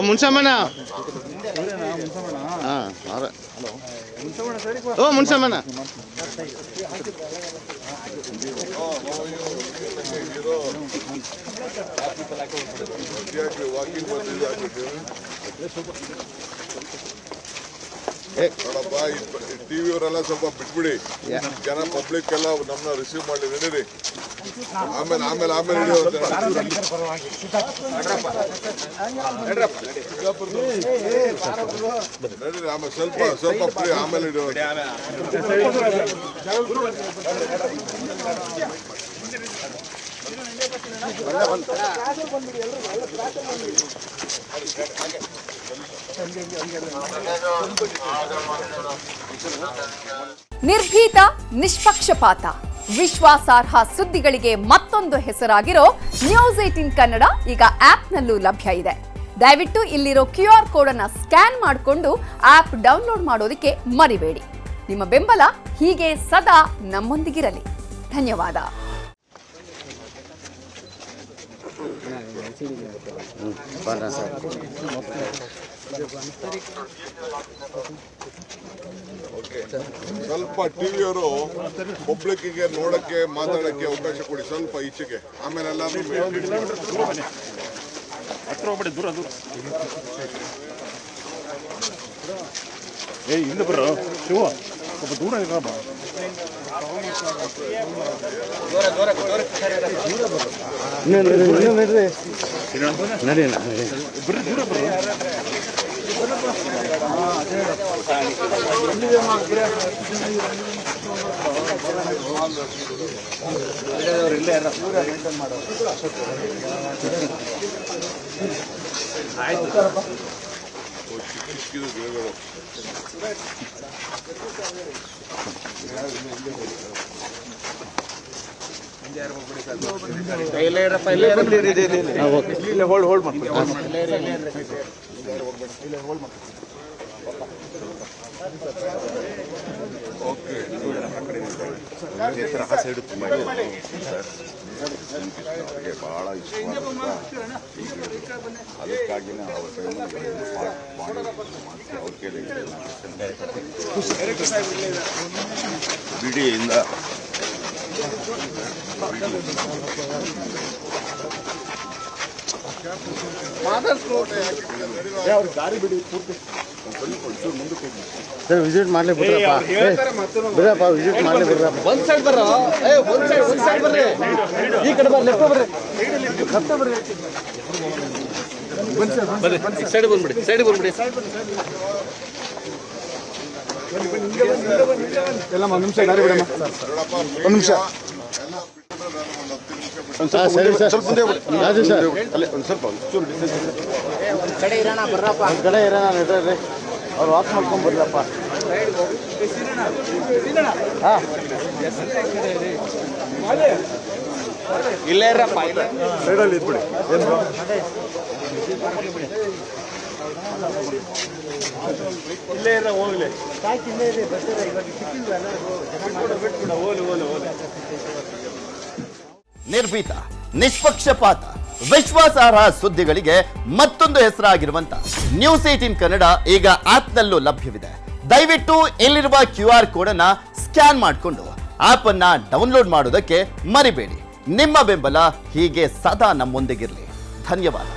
ಮುನ್ಸಮ್ಮನ ಓ ಮುನ್ಸಮ್ಮನ ನೋಡಪ್ಪ ಟಿವಿ ಅವರೆಲ್ಲ ಸ್ವಲ್ಪ ಬಿಟ್ಬಿಡಿ ಜನ ಪಬ್ಲಿಕ್ ಎಲ್ಲ ನಮ್ಮನ್ನ ರಿಸೀವ್ ಮಾಡಿ ನಡೀರಿ ಆಮೇಲೆ ಆಮೇಲೆ ಆಮೇಲೆ ನಡೀರಿ ಆಮೇಲೆ ಸ್ವಲ್ಪ ಸ್ವಲ್ಪ ಫ್ರೀ ಆಮೇಲೆ ನಿರ್ಭೀತ, ನಿಷ್ಪಕ್ಷಪಾತ, ವಿಶ್ವಾಸಾರ್ಹ ಸುದ್ದಿಗಳಿಗೆ ಮತ್ತೊಂದು ಹೆಸರಾಗಿರೋ ನ್ಯೂಸ್18 ಕನ್ನಡ ಈಗ ಆಪ್ನಲ್ಲೂ ಲಭ್ಯ ಇದೆ. ದಯವಿಟ್ಟು ಇಲ್ಲಿರೋ QR ಕೋಡ್ ಅನ್ನು ಸ್ಕ್ಯಾನ್ ಮಾಡಿಕೊಂಡು ಆಪ್ ಡೌನ್ಲೋಡ್ ಮಾಡೋದಕ್ಕೆ ಮರಿಬೇಡಿ. ನಿಮ್ಮ ಬೆಂಬಲ ಹೀಗೆ ಸದಾ ನಮ್ಮೊಂದಿಗಿರಲಿ. ಧನ್ಯವಾದ. ಸ್ವಲ್ಪ ಟಿವಿಯವರು ಪಬ್ಲಿಕ್ಗೆ ನೋಡಕ್ಕೆ ಮಾತಾಡಕ್ಕೆ ಅವಕಾಶ ಕೊಡಿ, ಸ್ವಲ್ಪ ಈಚೆಗೆ. ಆಮೇಲೆ ಎಲ್ಲರೂ ದೂರ ಹಿಂದೆ ಬರ್ರ ಶಿವ ಸ್ವಲ್ಪ ದೂರ ಇರಪ್ಪ. ಹೋಲ್ಡ್ ಮಾಡಿ ಸೈಡ್ ತುಂಬ ಅವರಿಗೆ ಭಾಳ ಇಷ್ಟವಾದ ಅದಕ್ಕಾಗಿನೇ ಅವ್ರ ಅವ್ರ ಕೇಳಿ ಬಿಡಿಯಿಂದ ದಾರಿ ಬಿಡಿ ಪೂರ್ತಿ ಸರ್ ವಿಸಿಟ್ ಮಾಡ್ಲಿ ಬಿಡ್ರಪ್ಪ, ಬಿಡ್ರಪ್ಪ ವಿಸಿಟ್ ಮಾಡ್ಲಿ ಬಿಡ್ರಪ್ಪ. ಒಂದ್ ಸೈಡ್ ಬರ್ರ, ಒಂದ್ ಸೈಡ್ ಬರ್ರಿ, ಈ ಕಡೆ ಬರ್ರಿ, ಲೆಫ್ಟ್ ಬರ್ರಿ, ಲೆಫ್ಟ್ ಬರ್ರಿ, ಸೈಡ್ ಬಂದ್ಬಿಡಿ, ಸೈಡ್ ಬಂದ್ಬಿಡಿ. ಎಲ್ಲ ಒಂದ್ ನಿಮಿಷ ದಾರಿ ಬಿಡಮ್ಮ, ಒಂದ್ ನಿಮಿಷ. ಸರಿ ಸರ್, ಸ್ವಲ್ಪ ಮುಂದೆ ರಾಜು ಸರ್, ಒಂದು ಸ್ವಲ್ಪ ಕಡೆ ಇರೋಣ ಬರ್ರಪ್ಪ, ಕಡೆ ಇರೋಣ ನಡ್ರಿ, ಅವ್ರು ವಾಕ್ ಮಾಡ್ಕೊಂಡ್ ಬರ್ರಪ್ಪ. ಹಾಂ ಇಲ್ಲೇ ಇರಪ್ಪ, ಸೈಡಲ್ಲಿ ಇದ್ಬಿಡಿ. ಏನು ಇಲ್ಲೇ ಇರ ಹೋಗ್ಲಿ, ನಿರ್ಭೀತ, ನಿಷ್ಪಕ್ಷಪಾತ, ವಿಶ್ವಾಸಾರ್ಹ ಸುದ್ದಿಗಳಿಗೆ ಮತ್ತೊಂದು ಹೆಸರಾಗಿರುವಂತ ನ್ಯೂಸ್18 ಕನ್ನಡ ಈಗ ಆಪ್ನಲ್ಲೂ ಲಭ್ಯವಿದೆ. ದಯವಿಟ್ಟು ಇಲ್ಲಿರುವ QR ಕೋಡ್ ಅನ್ನ ಸ್ಕ್ಯಾನ್ ಮಾಡಿಕೊಂಡು ಆಪ್ ಅನ್ನ ಡೌನ್ಲೋಡ್ ಮಾಡೋದಕ್ಕೆ ಮರಿಬೇಡಿ. ನಿಮ್ಮ ಬೆಂಬಲ ಹೀಗೆ ಸದಾ ನಮ್ಮೊಂದಿಗಿರಲಿ. ಧನ್ಯವಾದ.